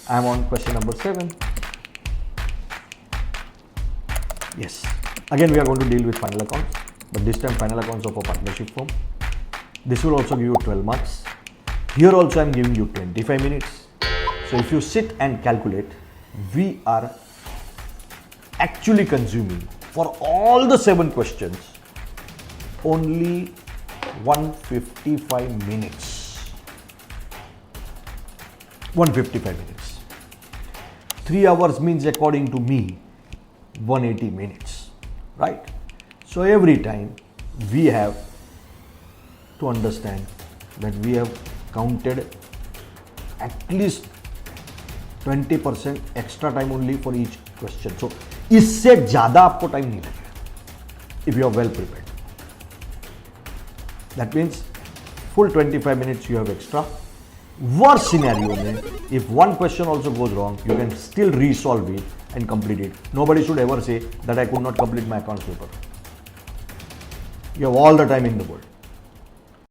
I am on question number 7. Yes, again we are going to deal with final accounts, but this time final accounts of a partnership firm. This will also give you 12 marks. Here also I am giving you 25 minutes. So if you sit and calculate, we are actually consuming for all the 7 questions only 155 minutes. 155 minutes. 3 hours means, according to me, 180 minutes, right? So every time we have to understand that we have counted at least 20% extra time only for each question. So इससे ज़्यादा आपको time नहीं लगेगा if you are well prepared. That means full 25 minutes you have extra. Worst scenario में, if one question also goes wrong, you can still resolve it and complete it. Nobody should ever say that I could not complete my accounts paper. You have all the time in the world.